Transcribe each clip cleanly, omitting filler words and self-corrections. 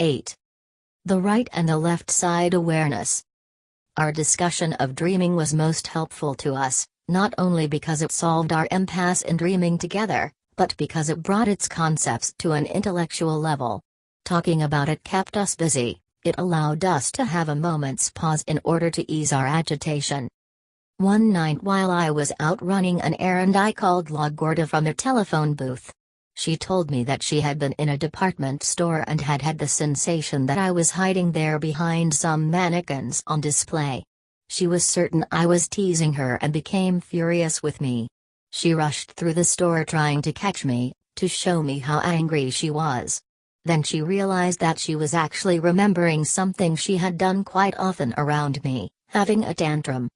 8. The right and the left side awareness. Our discussion of dreaming was most helpful to us, not only because it solved our impasse in dreaming together, but because it brought its concepts to an intellectual level. Talking about it kept us busy. It allowed us to have a moment's pause in order to ease our agitation. One night while I was out running an errand, I called LaGuardia from the telephone booth. She told me that she had been in a department store and had had the sensation that I was hiding there behind some mannequins on display. She was certain I was teasing her and became furious with me. She rushed through the store trying to catch me, to show me how angry she was. Then she realized that she was actually remembering something she had done quite often around me, having a tantrum.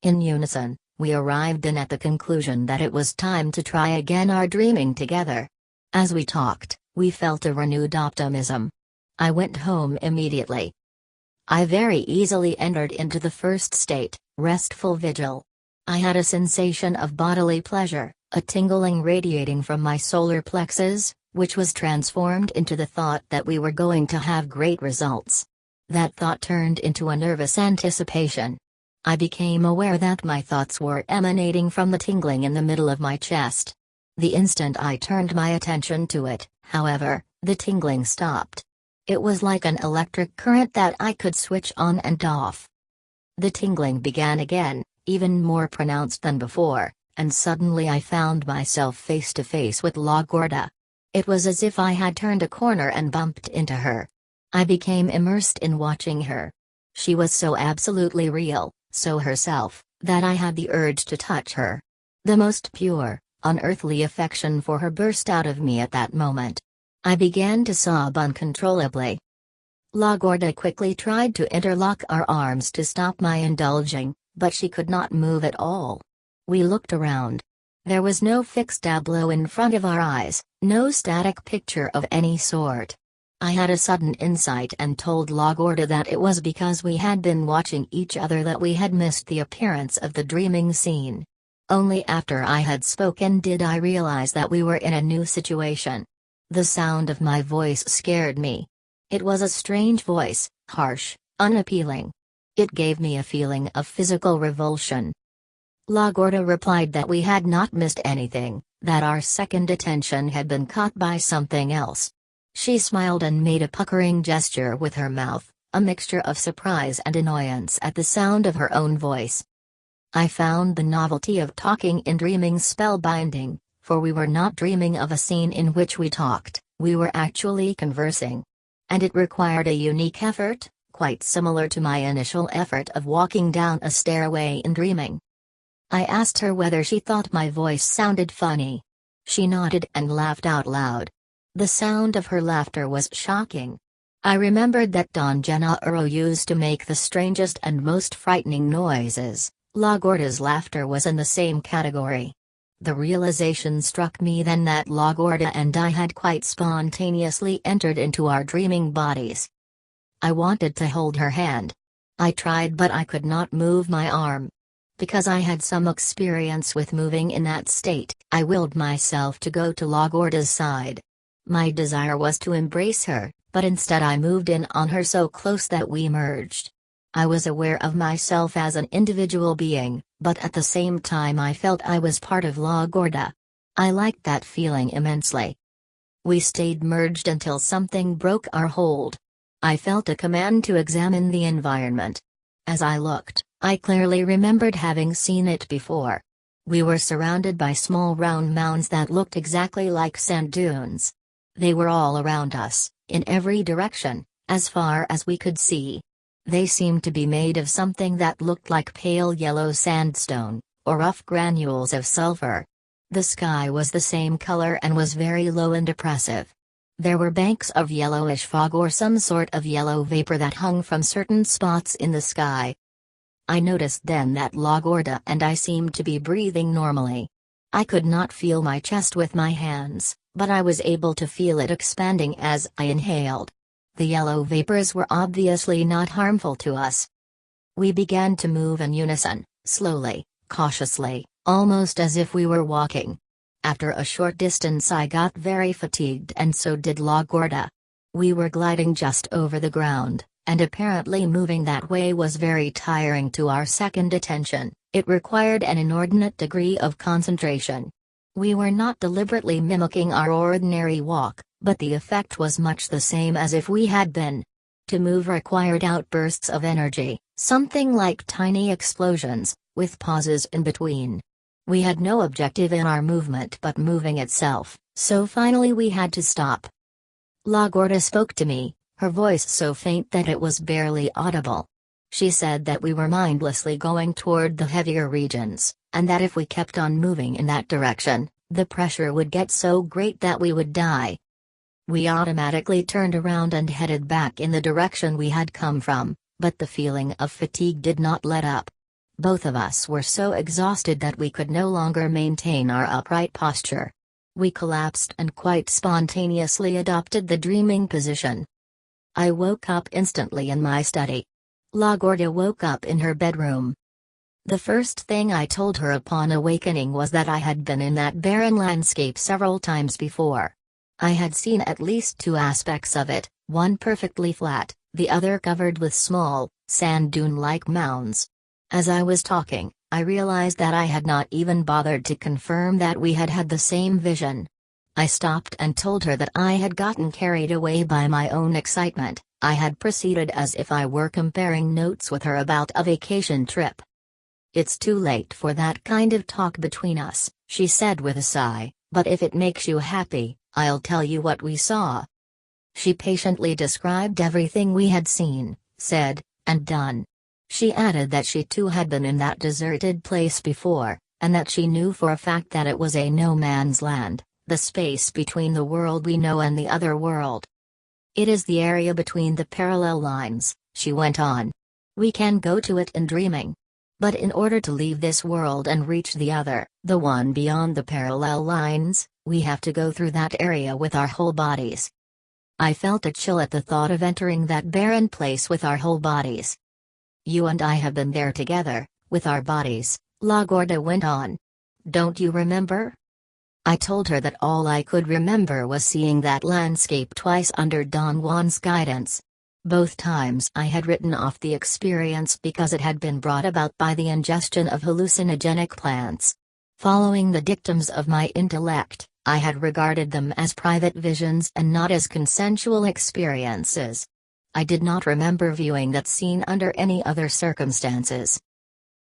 In unison, we arrived at the conclusion that it was time to try again our dreaming together. As we talked, we felt a renewed optimism. I went home immediately. I very easily entered into the first state, restful vigil. I had a sensation of bodily pleasure, a tingling radiating from my solar plexus, which was transformed into the thought that we were going to have great results. That thought turned into a nervous anticipation. I became aware that my thoughts were emanating from the tingling in the middle of my chest. The instant I turned my attention to it, however, the tingling stopped. It was like an electric current that I could switch on and off. The tingling began again, even more pronounced than before, and suddenly I found myself face to face with LaGuardia. It was as if I had turned a corner and bumped into her. I became immersed in watching her. She was so absolutely real, so herself, that I had the urge to touch her. The most pure, unearthly affection for her burst out of me at that moment. I began to sob uncontrollably. LaGuardia quickly tried to interlock our arms to stop my indulging, but she could not move at all. We looked around. There was no fixed tableau in front of our eyes, no static picture of any sort. I had a sudden insight and told LaGuardia that it was because we had been watching each other that we had missed the appearance of the dreaming scene. Only after I had spoken did I realize that we were in a new situation. The sound of my voice scared me. It was a strange voice, harsh, unappealing. It gave me a feeling of physical revulsion. LaGuardia replied that we had not missed anything, that our second attention had been caught by something else. She smiled and made a puckering gesture with her mouth, a mixture of surprise and annoyance at the sound of her own voice. I found the novelty of talking in dreaming spellbinding, for we were not dreaming of a scene in which we talked, we were actually conversing. And it required a unique effort, quite similar to my initial effort of walking down a stairway in dreaming. I asked her whether she thought my voice sounded funny. She nodded and laughed out loud. The sound of her laughter was shocking. I remembered that Don Gennaro used to make the strangest and most frightening noises. LaGuardia's laughter was in the same category. The realization struck me then that LaGuardia and I had quite spontaneously entered into our dreaming bodies. I wanted to hold her hand. I tried, but I could not move my arm. Because I had some experience with moving in that state, I willed myself to go to LaGuardia's side. My desire was to embrace her, but instead I moved in on her so close that we merged. I was aware of myself as an individual being, but at the same time I felt I was part of LaGuardia. I liked that feeling immensely. We stayed merged until something broke our hold. I felt a command to examine the environment. As I looked, I clearly remembered having seen it before. We were surrounded by small round mounds that looked exactly like sand dunes. They were all around us, in every direction, as far as we could see. They seemed to be made of something that looked like pale yellow sandstone, or rough granules of sulfur. The sky was the same color and was very low and oppressive. There were banks of yellowish fog or some sort of yellow vapor that hung from certain spots in the sky. I noticed then that LaGuardia and I seemed to be breathing normally. I could not feel my chest with my hands, but I was able to feel it expanding as I inhaled. The yellow vapors were obviously not harmful to us. We began to move in unison, slowly, cautiously, almost as if we were walking. After a short distance I got very fatigued and so did LaGuardia. We were gliding just over the ground, and apparently moving that way was very tiring to our second attention. It required an inordinate degree of concentration. We were not deliberately mimicking our ordinary walk, but the effect was much the same as if we had been. To move required outbursts of energy, something like tiny explosions, with pauses in between. We had no objective in our movement but moving itself, so finally we had to stop. La Gorda spoke to me, her voice so faint that it was barely audible. She said that we were mindlessly going toward the heavier regions, and that if we kept on moving in that direction, the pressure would get so great that we would die. We automatically turned around and headed back in the direction we had come from, but the feeling of fatigue did not let up. Both of us were so exhausted that we could no longer maintain our upright posture. We collapsed and quite spontaneously adopted the dreaming position. I woke up instantly in my study. La Gorda woke up in her bedroom. The first thing I told her upon awakening was that I had been in that barren landscape several times before. I had seen at least two aspects of it, one perfectly flat, the other covered with small, sand dune-like mounds. As I was talking, I realized that I had not even bothered to confirm that we had had the same vision. I stopped and told her that I had gotten carried away by my own excitement. I had proceeded as if I were comparing notes with her about a vacation trip. "It's too late for that kind of talk between us," she said with a sigh, "but if it makes you happy, I'll tell you what we saw." She patiently described everything we had seen, said, and done. She added that she too had been in that deserted place before, and that she knew for a fact that it was a no-man's land, the space between the world we know and the other world. "It is the area between the parallel lines," she went on. "We can go to it in dreaming. But in order to leave this world and reach the other, the one beyond the parallel lines, we have to go through that area with our whole bodies." I felt a chill at the thought of entering that barren place with our whole bodies. "You and I have been there together, with our bodies," La Gorda went on. "Don't you remember?" I told her that all I could remember was seeing that landscape twice under Don Juan's guidance. Both times I had written off the experience because it had been brought about by the ingestion of hallucinogenic plants. Following the dictums of my intellect, I had regarded them as private visions and not as consensual experiences. I did not remember viewing that scene under any other circumstances.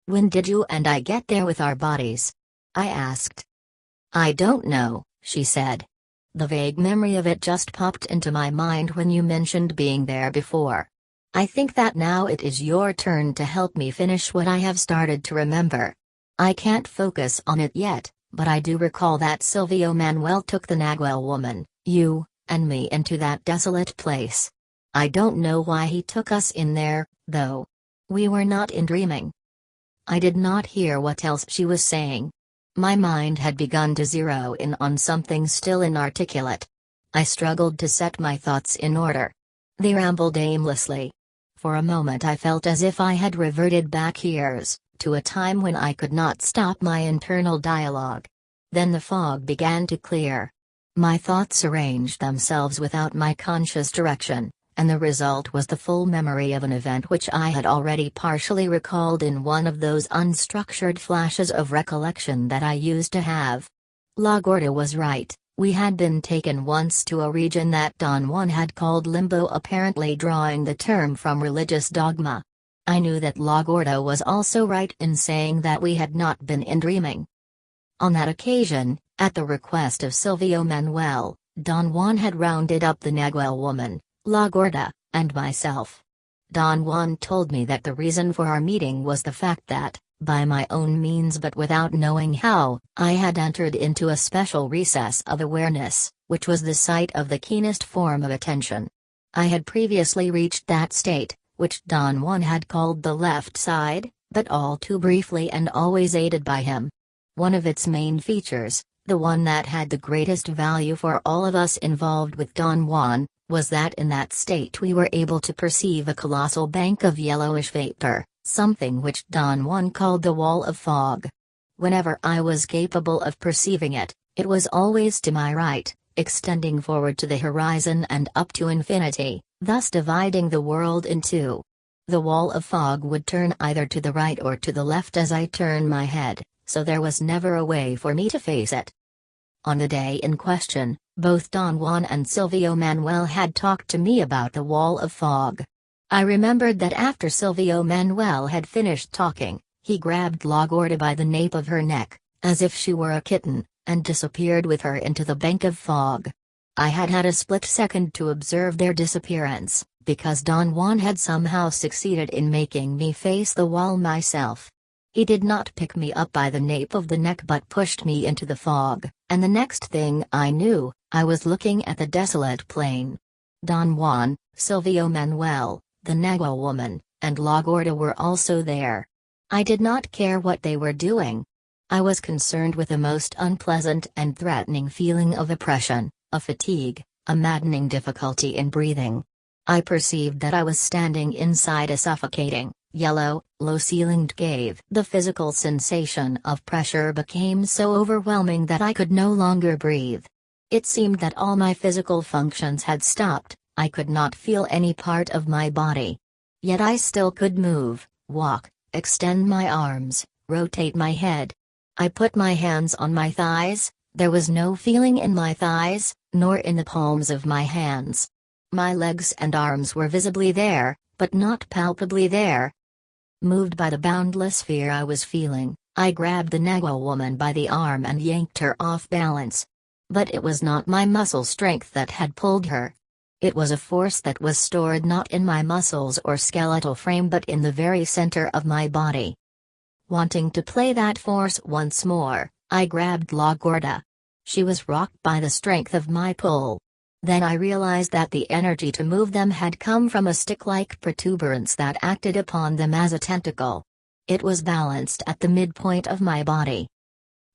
"When did you and I get there with our bodies?" I asked. "I don't know," she said. "The vague memory of it just popped into my mind when you mentioned being there before. I think that now it is your turn to help me finish what I have started to remember. I can't focus on it yet, but I do recall that Silvio Manuel took the Nagual woman, you, and me into that desolate place. I don't know why he took us in there, though. We were not in dreaming." I did not hear what else she was saying. My mind had begun to zero in on something still inarticulate. I struggled to set my thoughts in order. They rambled aimlessly. For a moment I felt as if I had reverted back years, to a time when I could not stop my internal dialogue. Then the fog began to clear. My thoughts arranged themselves without my conscious direction, and the result was the full memory of an event which I had already partially recalled in one of those unstructured flashes of recollection that I used to have. La Gorda was right, we had been taken once to a region that Don Juan had called limbo, apparently drawing the term from religious dogma. I knew that La Gorda was also right in saying that we had not been in dreaming. On that occasion, at the request of Silvio Manuel, Don Juan had rounded up the Nagual woman, La Gorda, and myself. Don Juan told me that the reason for our meeting was the fact that, by my own means but without knowing how, I had entered into a special recess of awareness, which was the site of the keenest form of attention. I had previously reached that state, which Don Juan had called the left side, but all too briefly and always aided by him. One of its main features, the one that had the greatest value for all of us involved with Don Juan, was that in that state we were able to perceive a colossal bank of yellowish vapor, something which Don Juan called the wall of fog. Whenever I was capable of perceiving it, it was always to my right, extending forward to the horizon and up to infinity, thus dividing the world in two. The wall of fog would turn either to the right or to the left as I turned my head, so there was never a way for me to face it. On the day in question, both Don Juan and Silvio Manuel had talked to me about the wall of fog. I remembered that after Silvio Manuel had finished talking, he grabbed La Gorda by the nape of her neck, as if she were a kitten, and disappeared with her into the bank of fog. I had had a split second to observe their disappearance, because Don Juan had somehow succeeded in making me face the wall myself. He did not pick me up by the nape of the neck but pushed me into the fog, and the next thing I knew, I was looking at the desolate plain. Don Juan, Silvio Manuel, the Nagua woman, and La Gorda were also there. I did not care what they were doing. I was concerned with a most unpleasant and threatening feeling of oppression, a fatigue, a maddening difficulty in breathing. I perceived that I was standing inside a suffocating, yellow, low-ceilinged cave. The physical sensation of pressure became so overwhelming that I could no longer breathe. It seemed that all my physical functions had stopped. I could not feel any part of my body. Yet I still could move, walk, extend my arms, rotate my head. I put my hands on my thighs. There was no feeling in my thighs, nor in the palms of my hands. My legs and arms were visibly there, but not palpably there. Moved by the boundless fear I was feeling, I grabbed the Nagua woman by the arm and yanked her off balance. But it was not my muscle strength that had pulled her. It was a force that was stored not in my muscles or skeletal frame but in the very center of my body. Wanting to play that force once more, I grabbed La Gorda. She was rocked by the strength of my pull. Then I realized that the energy to move them had come from a stick-like protuberance that acted upon them as a tentacle. It was balanced at the midpoint of my body.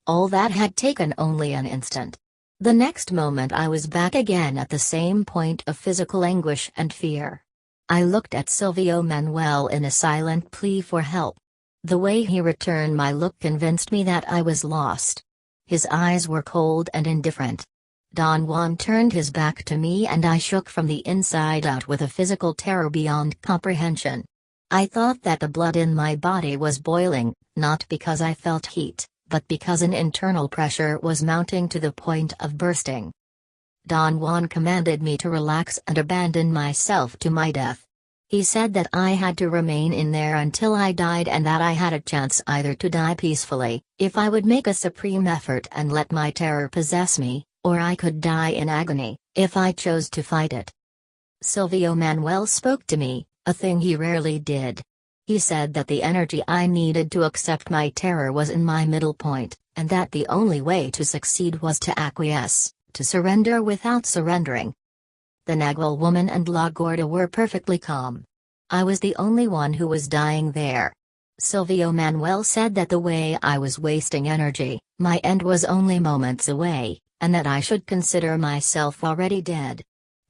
All that had taken only an instant. The next moment I was back again at the same point of physical anguish and fear. I looked at Silvio Manuel in a silent plea for help. The way he returned my look convinced me that I was lost. His eyes were cold and indifferent. Don Juan turned his back to me and I shook from the inside out with a physical terror beyond comprehension. I thought that the blood in my body was boiling, not because I felt heat, but because an internal pressure was mounting to the point of bursting. Don Juan commanded me to relax and abandon myself to my death. He said that I had to remain in there until I died and that I had a chance either to die peacefully, if I would make a supreme effort and let my terror possess me, or I could die in agony, if I chose to fight it. Silvio Manuel spoke to me, a thing he rarely did. He said that the energy I needed to accept my terror was in my middle point, and that the only way to succeed was to acquiesce, to surrender without surrendering. The Nagua woman and La Gorda were perfectly calm. I was the only one who was dying there. Silvio Manuel said that the way I was wasting energy, my end was only moments away, and that I should consider myself already dead.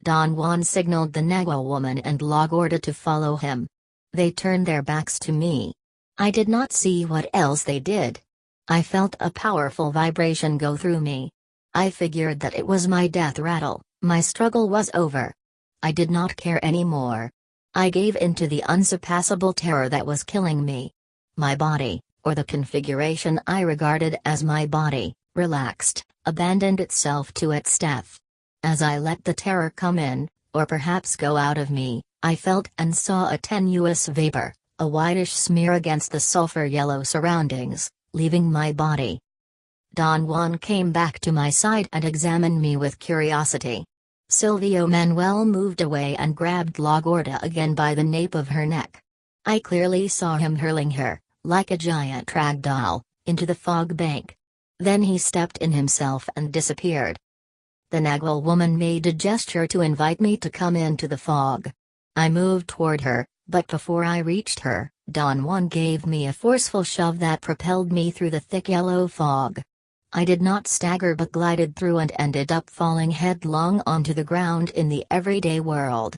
Don Juan signaled the Nagua woman and La Gorda to follow him. They turned their backs to me. I did not see what else they did. I felt a powerful vibration go through me. I figured that it was my death rattle. My struggle was over. I did not care anymore. I gave in to the unsurpassable terror that was killing me. My body, or the configuration I regarded as my body, relaxed, abandoned itself to its death. As I let the terror come in, or perhaps go out of me, I felt and saw a tenuous vapor, a whitish smear against the sulfur-yellow surroundings, leaving my body. Don Juan came back to my side and examined me with curiosity. Silvio Manuel moved away and grabbed La Gorda again by the nape of her neck. I clearly saw him hurling her, like a giant rag doll, into the fog bank. Then he stepped in himself and disappeared. The Nagua woman made a gesture to invite me to come into the fog. I moved toward her, but before I reached her, Don Juan gave me a forceful shove that propelled me through the thick yellow fog. I did not stagger but glided through and ended up falling headlong onto the ground in the everyday world.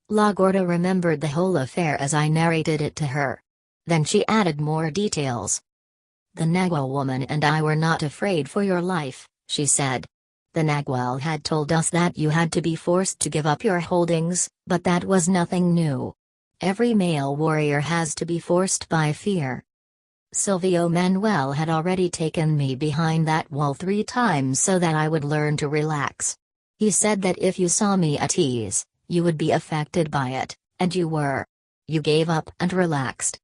La Gorda remembered the whole affair as I narrated it to her. Then she added more details. The Nagua woman and I were not afraid for your life, she said. The Nagwal had told us that you had to be forced to give up your holdings, but that was nothing new. Every male warrior has to be forced by fear. Silvio Manuel had already taken me behind that wall 3 times so that I would learn to relax. He said that if you saw me at ease, you would be affected by it, and you were. You gave up and relaxed.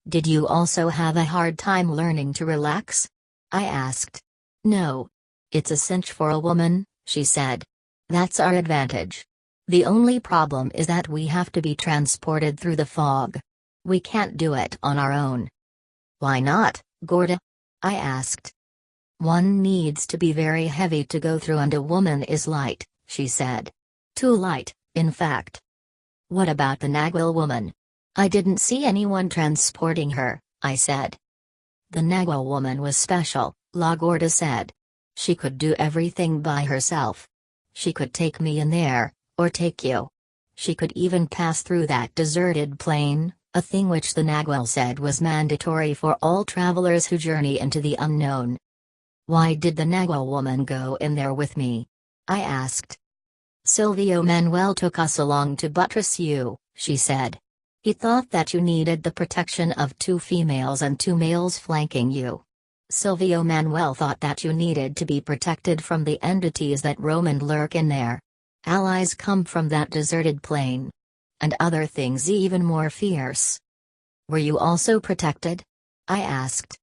Did you also have a hard time learning to relax? I asked. No. It's a cinch for a woman, she said. That's our advantage. The only problem is that we have to be transported through the fog. We can't do it on our own. Why not, Gorda? I asked. One needs to be very heavy to go through, and a woman is light, she said. Too light, in fact. What about the Nagwal woman? I didn't see anyone transporting her, I said. The Nagwal woman was special, La Gorda said. She could do everything by herself. She could take me in there, or take you. She could even pass through that deserted plain, a thing which the Nagwal said was mandatory for all travelers who journey into the unknown. Why did the Nagwal woman go in there with me? I asked. Silvio Manuel took us along to buttress you, she said. He thought that you needed the protection of 2 females and 2 males flanking you. Silvio Manuel thought that you needed to be protected from the entities that roam and lurk in there. Allies come from that deserted plain. And other things even more fierce. Were you also protected? I asked.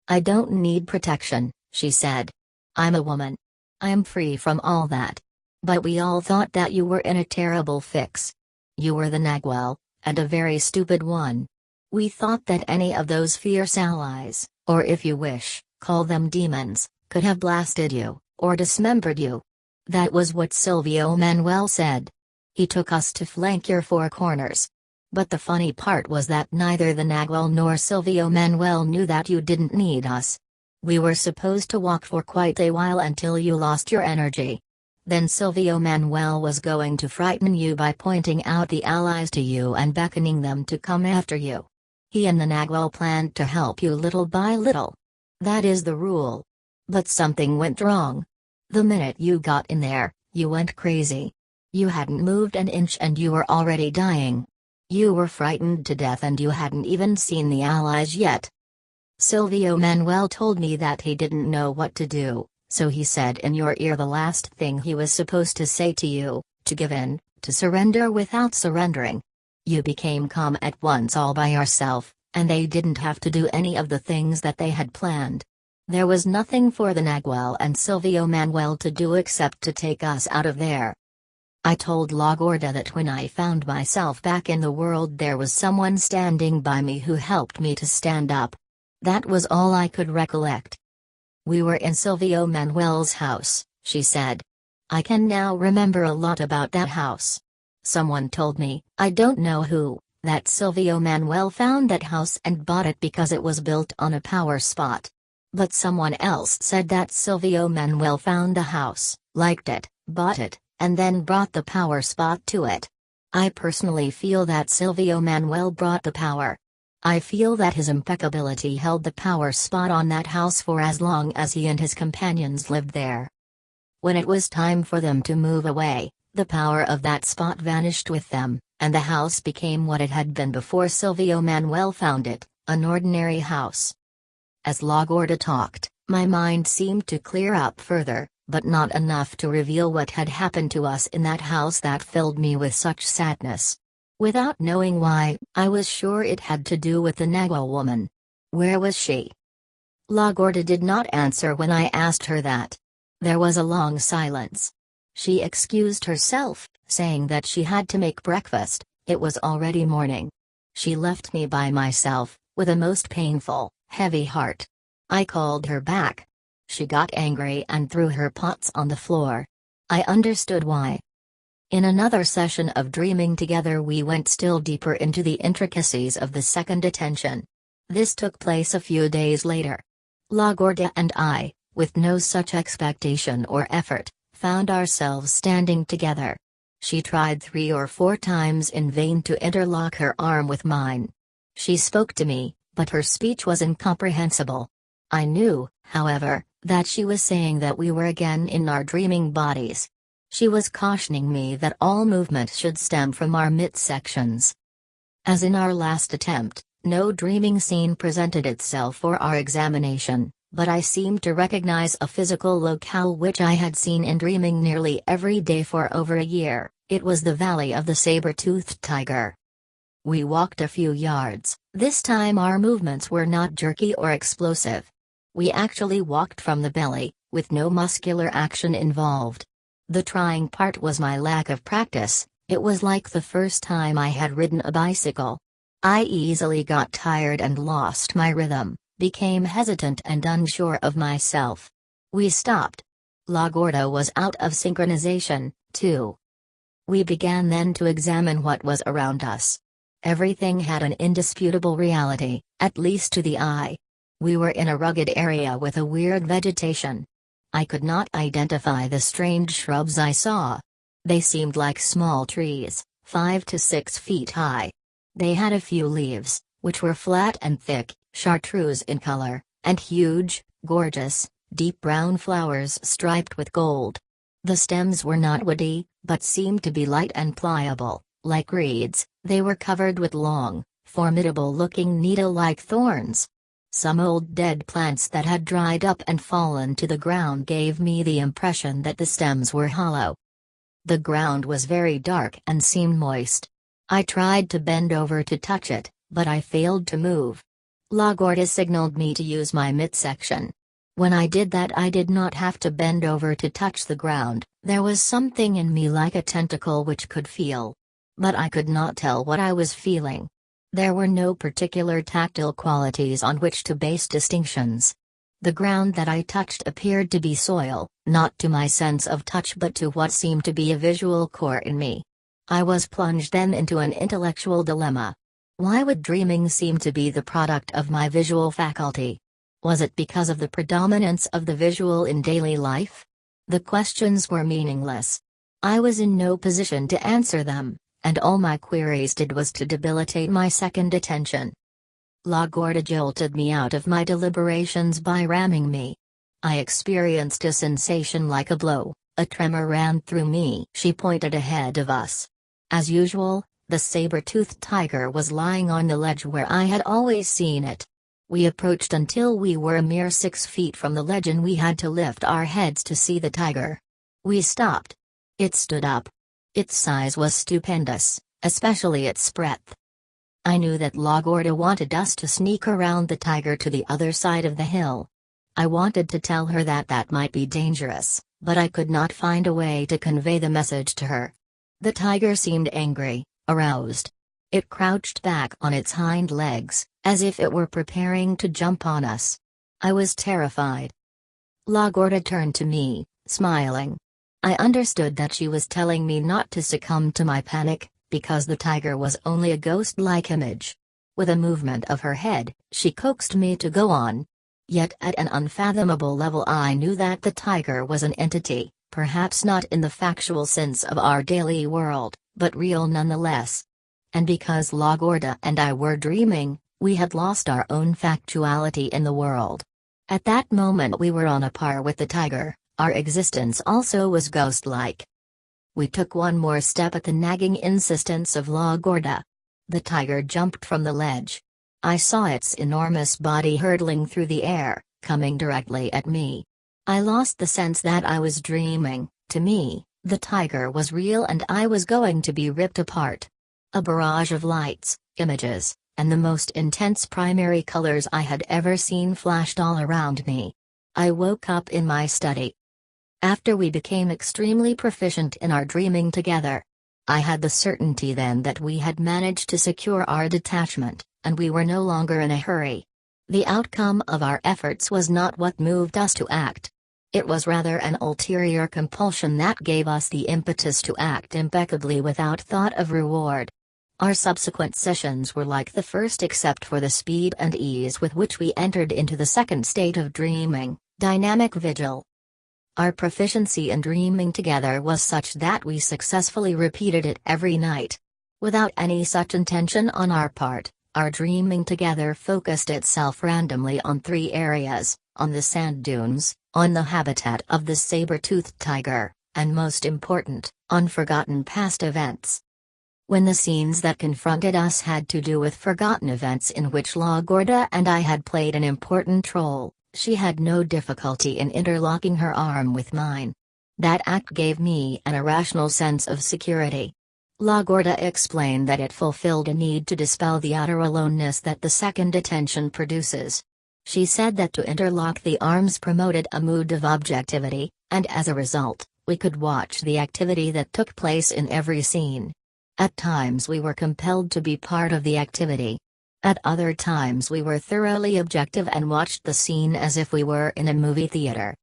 I don't need protection, she said. I'm a woman. I am free from all that. But we all thought that you were in a terrible fix. You were the Nagwal, and a very stupid one. We thought that any of those fierce allies, or if you wish, call them demons, could have blasted you, or dismembered you. That was what Silvio Manuel said. He took us to flank your 4 corners. But the funny part was that neither the Nagwal nor Silvio Manuel knew that you didn't need us. We were supposed to walk for quite a while until you lost your energy. Then Silvio Manuel was going to frighten you by pointing out the allies to you and beckoning them to come after you. He and the Nagwal planned to help you little by little. That is the rule. But something went wrong. The minute you got in there, you went crazy. You hadn't moved an inch and you were already dying. You were frightened to death and you hadn't even seen the allies yet. Silvio Manuel told me that he didn't know what to do, so he said in your ear the last thing he was supposed to say to you, to give in, to surrender without surrendering. You became calm at once all by yourself, and they didn't have to do any of the things that they had planned. There was nothing for the Nagwal and Silvio Manuel to do except to take us out of there. I told La Gorda that when I found myself back in the world there was someone standing by me who helped me to stand up. That was all I could recollect. We were in Silvio Manuel's house, she said. I can now remember a lot about that house. Someone told me, I don't know who, that Silvio Manuel found that house and bought it because it was built on a power spot. But someone else said that Silvio Manuel found the house, liked it, bought it, and then brought the power spot to it. I personally feel that Silvio Manuel brought the power. I feel that his impeccability held the power spot on that house for as long as he and his companions lived there. When it was time for them to move away, the power of that spot vanished with them, and the house became what it had been before Silvio Manuel found it, an ordinary house. As La Gorda talked, my mind seemed to clear up further, but not enough to reveal what had happened to us in that house that filled me with such sadness. Without knowing why, I was sure it had to do with the Nagwal woman. Where was she? La Gorda did not answer when I asked her that. There was a long silence. She excused herself, saying that she had to make breakfast, it was already morning. She left me by myself, with a most painful, heavy heart. I called her back. She got angry and threw her pots on the floor. I understood why. In another session of dreaming together we went still deeper into the intricacies of the second attention. This took place a few days later. La Gorda and I, with no such expectation or effort, found ourselves standing together. She tried 3 or 4 times in vain to interlock her arm with mine. She spoke to me, but her speech was incomprehensible. I knew, however, that she was saying that we were again in our dreaming bodies. She was cautioning me that all movement should stem from our midsections. As in our last attempt, no dreaming scene presented itself for our examination, but I seemed to recognize a physical locale which I had seen in dreaming nearly every day for over a year. It was the valley of the saber-toothed tiger. We walked a few yards. This time our movements were not jerky or explosive. We actually walked from the belly, with no muscular action involved. The trying part was my lack of practice. It was like the first time I had ridden a bicycle. I easily got tired and lost my rhythm, became hesitant and unsure of myself. We stopped. La Gorda was out of synchronization, too. We began then to examine what was around us. Everything had an indisputable reality, at least to the eye. We were in a rugged area with a weird vegetation. I could not identify the strange shrubs I saw. They seemed like small trees, 5 to 6 feet high. They had a few leaves, which were flat and thick, chartreuse in color, and huge, gorgeous, deep brown flowers striped with gold. The stems were not woody, but seemed to be light and pliable, like reeds. They were covered with long, formidable-looking needle-like thorns. Some old dead plants that had dried up and fallen to the ground gave me the impression that the stems were hollow. The ground was very dark and seemed moist. I tried to bend over to touch it, but I failed to move. La Gorda signaled me to use my midsection. When I did that, I did not have to bend over to touch the ground. There was something in me like a tentacle which could feel. But I could not tell what I was feeling. There were no particular tactile qualities on which to base distinctions. The ground that I touched appeared to be soil, not to my sense of touch but to what seemed to be a visual core in me. I was plunged then into an intellectual dilemma. Why would dreaming seem to be the product of my visual faculty? Was it because of the predominance of the visual in daily life? The questions were meaningless. I was in no position to answer them, and all my queries did was to debilitate my second attention. La Gorda jolted me out of my deliberations by ramming me. I experienced a sensation like a blow, a tremor ran through me. She pointed ahead of us. As usual, the saber-toothed tiger was lying on the ledge where I had always seen it. We approached until we were a mere 6 feet from the ledge and we had to lift our heads to see the tiger. We stopped. It stood up. Its size was stupendous, especially its breadth. I knew that La Gorda wanted us to sneak around the tiger to the other side of the hill. I wanted to tell her that that might be dangerous, but I could not find a way to convey the message to her. The tiger seemed angry, aroused. It crouched back on its hind legs, as if it were preparing to jump on us. I was terrified. La Gorda turned to me, smiling. I understood that she was telling me not to succumb to my panic, because the tiger was only a ghost-like image. With a movement of her head, she coaxed me to go on. Yet at an unfathomable level I knew that the tiger was an entity, perhaps not in the factual sense of our daily world, but real nonetheless. And because La Gorda and I were dreaming, we had lost our own factuality in the world. At that moment we were on a par with the tiger. Our existence also was ghost-like. We took one more step at the nagging insistence of La Gorda. The tiger jumped from the ledge. I saw its enormous body hurtling through the air, coming directly at me. I lost the sense that I was dreaming. To me, the tiger was real and I was going to be ripped apart. A barrage of lights, images, and the most intense primary colors I had ever seen flashed all around me. I woke up in my study. After we became extremely proficient in our dreaming together, I had the certainty then that we had managed to secure our detachment, and we were no longer in a hurry. The outcome of our efforts was not what moved us to act. It was rather an ulterior compulsion that gave us the impetus to act impeccably without thought of reward. Our subsequent sessions were like the first except for the speed and ease with which we entered into the second state of dreaming, dynamic vigil. Our proficiency in dreaming together was such that we successfully repeated it every night. Without any such intention on our part, Our dreaming together focused itself randomly on three areas: on the sand dunes, on the habitat of the saber-toothed tiger, and most important, on forgotten past events. When the scenes that confronted us had to do with forgotten events in which La Gorda and I had played an important role, she had no difficulty in interlocking her arm with mine. That act gave me an irrational sense of security. La Gorda explained that it fulfilled a need to dispel the utter aloneness that the second attention produces. She said that to interlock the arms promoted a mood of objectivity, and as a result, we could watch the activity that took place in every scene. At times we were compelled to be part of the activity. At other times we were thoroughly objective and watched the scene as if we were in a movie theater.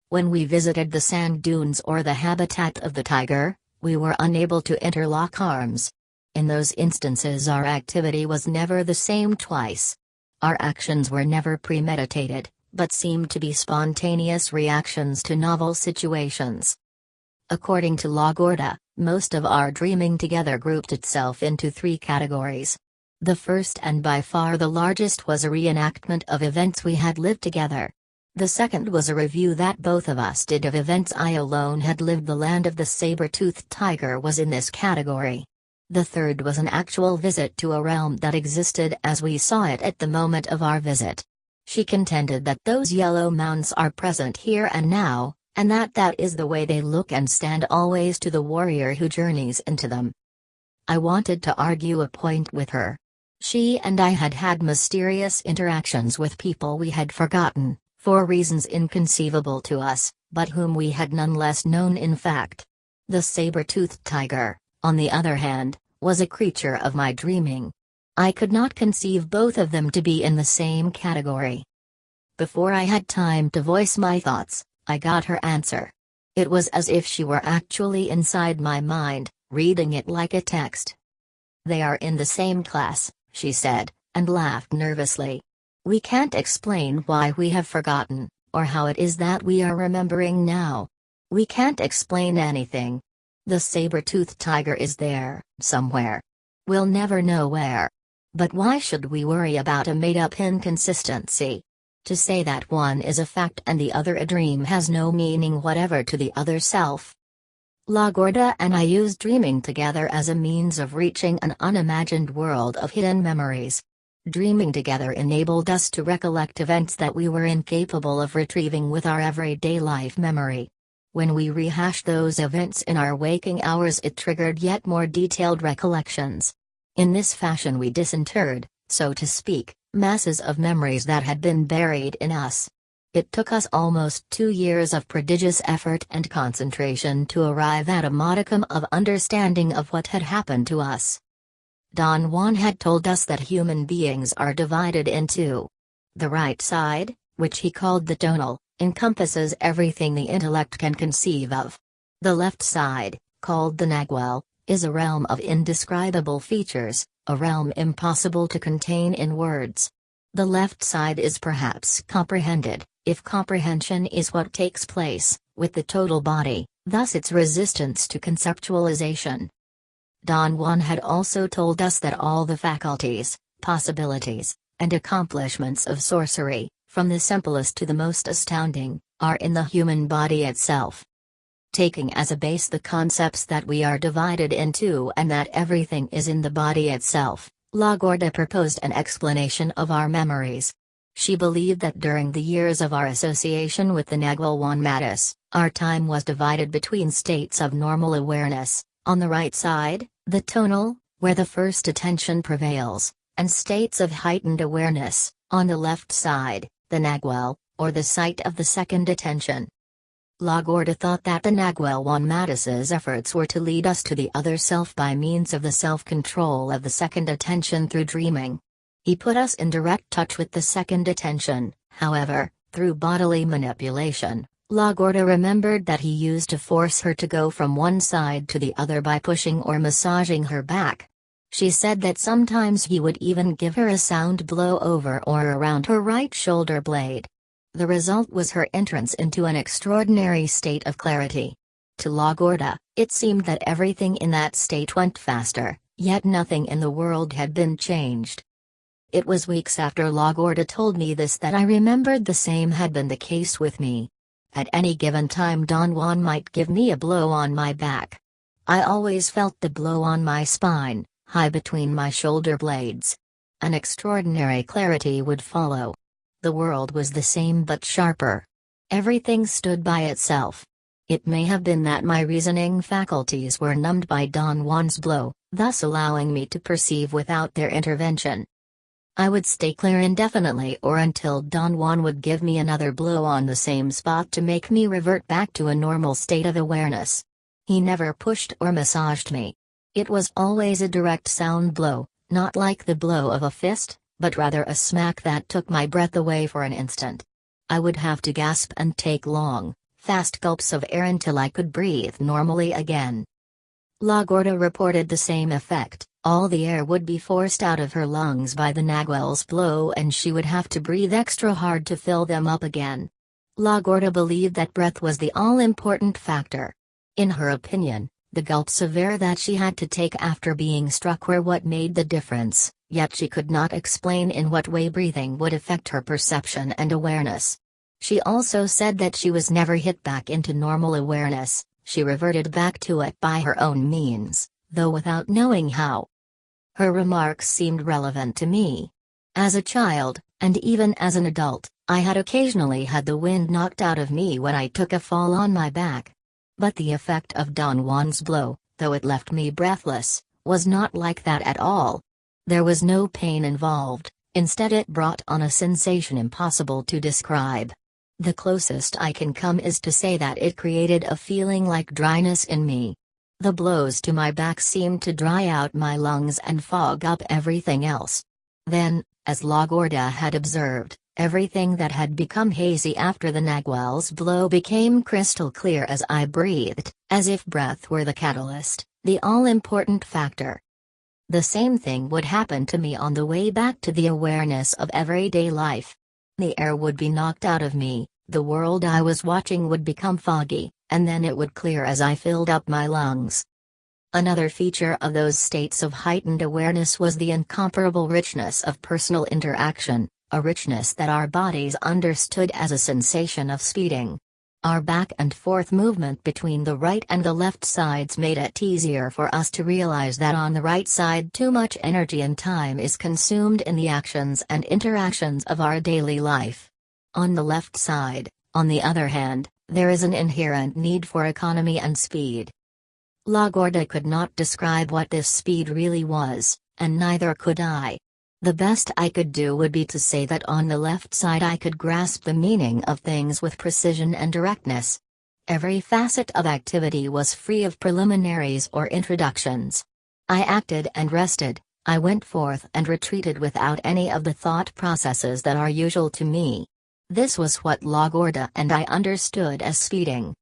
When we visited the sand dunes or the habitat of the tiger, we were unable to interlock arms. In those instances our activity was never the same twice. Our actions were never premeditated, but seemed to be spontaneous reactions to novel situations. According to La Gorda, most of our dreaming together grouped itself into three categories. The first and by far the largest was a reenactment of events we had lived together. The second was a review that both of us did of events I alone had lived. The land of the saber-toothed tiger was in this category. The third was an actual visit to a realm that existed as we saw it at the moment of our visit. She contended that those yellow mounds are present here and now, and that is the way they look and stand always to the warrior who journeys into them. I wanted to argue a point with her. She and I had had mysterious interactions with people we had forgotten, for reasons inconceivable to us, but whom we had nonetheless known in fact. The saber-toothed tiger, on the other hand, was a creature of my dreaming. I could not conceive both of them to be in the same category. Before I had time to voice my thoughts, I got her answer. It was as if she were actually inside my mind, reading it like a text. "They are in the same class," she said, and laughed nervously. "We can't explain why we have forgotten, or how it is that we are remembering now. We can't explain anything. The saber-toothed tiger is there, somewhere. We'll never know where. But why should we worry about a made-up inconsistency? To say that one is a fact and the other a dream has no meaning whatever to the other self." La Gorda and I used dreaming together as a means of reaching an unimagined world of hidden memories. Dreaming together enabled us to recollect events that we were incapable of retrieving with our everyday life memory. When we rehashed those events in our waking hours, it triggered yet more detailed recollections. In this fashion we disinterred, so to speak, masses of memories that had been buried in us. It took us almost 2 years of prodigious effort and concentration to arrive at a modicum of understanding of what had happened to us. Don Juan had told us that human beings are divided into the right side, which he called the tonal, encompasses everything the intellect can conceive of. The left side, called the nagual, is a realm of indescribable features, a realm impossible to contain in words. The left side is perhaps comprehended, if comprehension is what takes place, with the total body, thus its resistance to conceptualization. Don Juan had also told us that all the faculties, possibilities, and accomplishments of sorcery, from the simplest to the most astounding, are in the human body itself. Taking as a base the concepts that we are divided into and that everything is in the body itself, La Gorda proposed an explanation of our memories. She believed that during the years of our association with the Nagual Juan Matus, our time was divided between states of normal awareness, on the right side, the tonal, where the first attention prevails, and states of heightened awareness, on the left side, the nagual, or the site of the second attention. La Gorda thought that the Nagual Juan Matus's efforts were to lead us to the other self by means of the self-control of the second attention through dreaming. He put us in direct touch with the second attention, however, through bodily manipulation. La Gorda remembered that he used to force her to go from one side to the other by pushing or massaging her back. She said that sometimes he would even give her a sound blow over or around her right shoulder blade. The result was her entrance into an extraordinary state of clarity. To La Gorda, it seemed that everything in that state went faster, yet nothing in the world had been changed. It was weeks after Lagorda told me this that I remembered the same had been the case with me. At any given time Don Juan might give me a blow on my back. I always felt the blow on my spine, high between my shoulder blades. An extraordinary clarity would follow. The world was the same but sharper. Everything stood by itself. It may have been that my reasoning faculties were numbed by Don Juan's blow, thus allowing me to perceive without their intervention. I would stay clear indefinitely or until Don Juan would give me another blow on the same spot to make me revert back to a normal state of awareness. He never pushed or massaged me. It was always a direct sound blow, not like the blow of a fist, but rather a smack that took my breath away for an instant. I would have to gasp and take long, fast gulps of air until I could breathe normally again. Lagorda reported the same effect. All the air would be forced out of her lungs by the Nagual's blow and she would have to breathe extra hard to fill them up again. Lagorda believed that breath was the all-important factor. In her opinion, the gulps of air that she had to take after being struck were what made the difference, yet she could not explain in what way breathing would affect her perception and awareness. She also said that she was never hit back into normal awareness, she reverted back to it by her own means, though without knowing how. Her remarks seemed relevant to me. As a child, and even as an adult, I had occasionally had the wind knocked out of me when I took a fall on my back. But the effect of Don Juan's blow, though it left me breathless, was not like that at all. There was no pain involved, instead it brought on a sensation impossible to describe. The closest I can come is to say that it created a feeling like dryness in me. The blows to my back seemed to dry out my lungs and fog up everything else. Then, as Lagorda had observed, everything that had become hazy after the Nagual's blow became crystal clear as I breathed, as if breath were the catalyst, the all-important factor. The same thing would happen to me on the way back to the awareness of everyday life. The air would be knocked out of me, the world I was watching would become foggy, and then it would clear as I filled up my lungs. Another feature of those states of heightened awareness was the incomparable richness of personal interaction, a richness that our bodies understood as a sensation of speeding. Our back and forth movement between the right and the left sides made it easier for us to realize that on the right side too much energy and time is consumed in the actions and interactions of our daily life. On the left side, on the other hand, there is an inherent need for economy and speed. Lagorda could not describe what this speed really was, and neither could I. The best I could do would be to say that on the left side I could grasp the meaning of things with precision and directness. Every facet of activity was free of preliminaries or introductions. I acted and rested, I went forth and retreated without any of the thought processes that are usual to me. This was what Lagorda and I understood as speeding.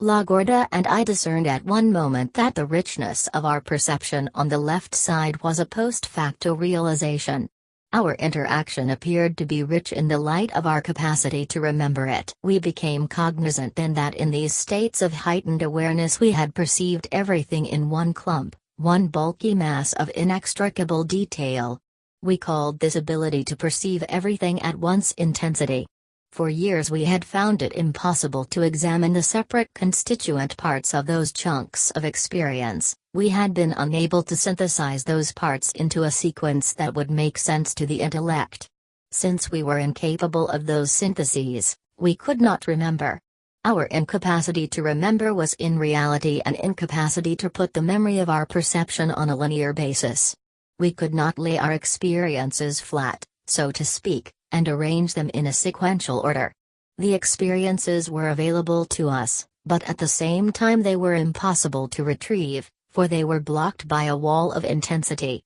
Lagorda and I discerned at one moment that the richness of our perception on the left side was a post facto realization. Our interaction appeared to be rich in the light of our capacity to remember it. We became cognizant then that in these states of heightened awareness we had perceived everything in one clump, one bulky mass of inextricable detail. We called this ability to perceive everything at once intensity. For years we had found it impossible to examine the separate constituent parts of those chunks of experience, we had been unable to synthesize those parts into a sequence that would make sense to the intellect. Since we were incapable of those syntheses, we could not remember. Our incapacity to remember was in reality an incapacity to put the memory of our perception on a linear basis. We could not lay our experiences flat, so to speak, and arrange them in a sequential order. The experiences were available to us, but at the same time they were impossible to retrieve, for they were blocked by a wall of intensity.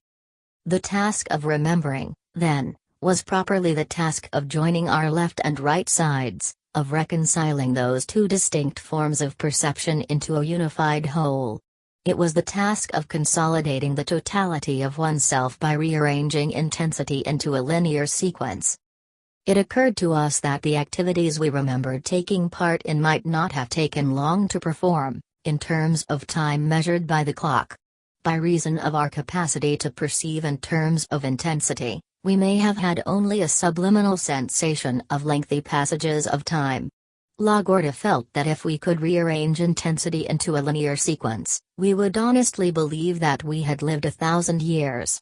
The task of remembering, then, was properly the task of joining our left and right sides, of reconciling those two distinct forms of perception into a unified whole. It was the task of consolidating the totality of oneself by rearranging intensity into a linear sequence. It occurred to us that the activities we remembered taking part in might not have taken long to perform, in terms of time measured by the clock. By reason of our capacity to perceive in terms of intensity, We may have had only a subliminal sensation of lengthy passages of time. LaGuardia felt that if we could rearrange intensity into a linear sequence, we would honestly believe that we had lived 1,000 years.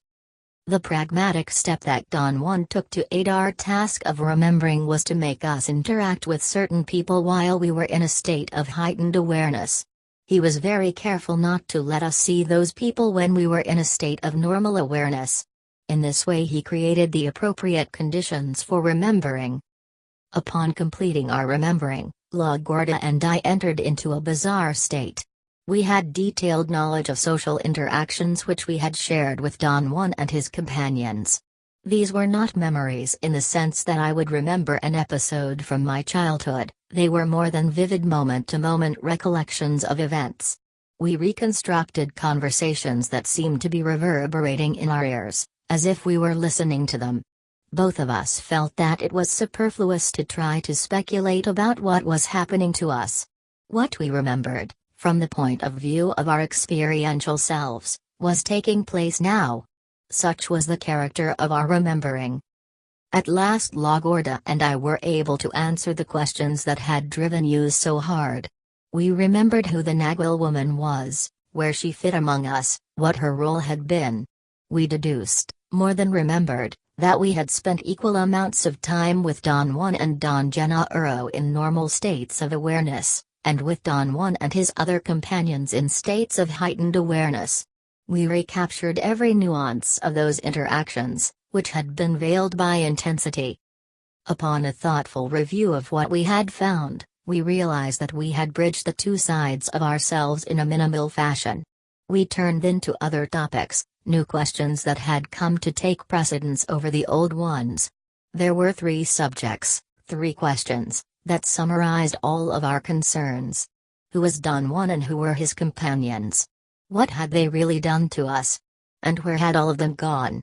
The pragmatic step that Don Juan took to aid our task of remembering was to make us interact with certain people while we were in a state of heightened awareness. He was very careful not to let us see those people when we were in a state of normal awareness. In this way he created the appropriate conditions for remembering. Upon completing our remembering, LaGuardia and I entered into a bizarre state. We had detailed knowledge of social interactions which we had shared with Don Juan and his companions. These were not memories in the sense that I would remember an episode from my childhood, they were more than vivid moment-to-moment recollections of events. We reconstructed conversations that seemed to be reverberating in our ears, as if we were listening to them. Both of us felt that it was superfluous to try to speculate about what was happening to us. What we remembered, from the point of view of our experiential selves, was taking place now. Such was the character of our remembering. At last LaGuardia and I were able to answer the questions that had driven you so hard. We remembered who the Nagual woman was, where she fit among us, what her role had been. We deduced, more than remembered, that we had spent equal amounts of time with Don Juan and Don Gennaro in normal states of awareness, and with Don Juan and his other companions in states of heightened awareness. We recaptured every nuance of those interactions, which had been veiled by intensity. Upon a thoughtful review of what we had found, we realized that we had bridged the two sides of ourselves in a minimal fashion. We turned then to other topics, new questions that had come to take precedence over the old ones. There were 3 subjects, 3 questions, that summarized all of our concerns. Who was Don Juan and who were his companions? What had they really done to us? And where had all of them gone?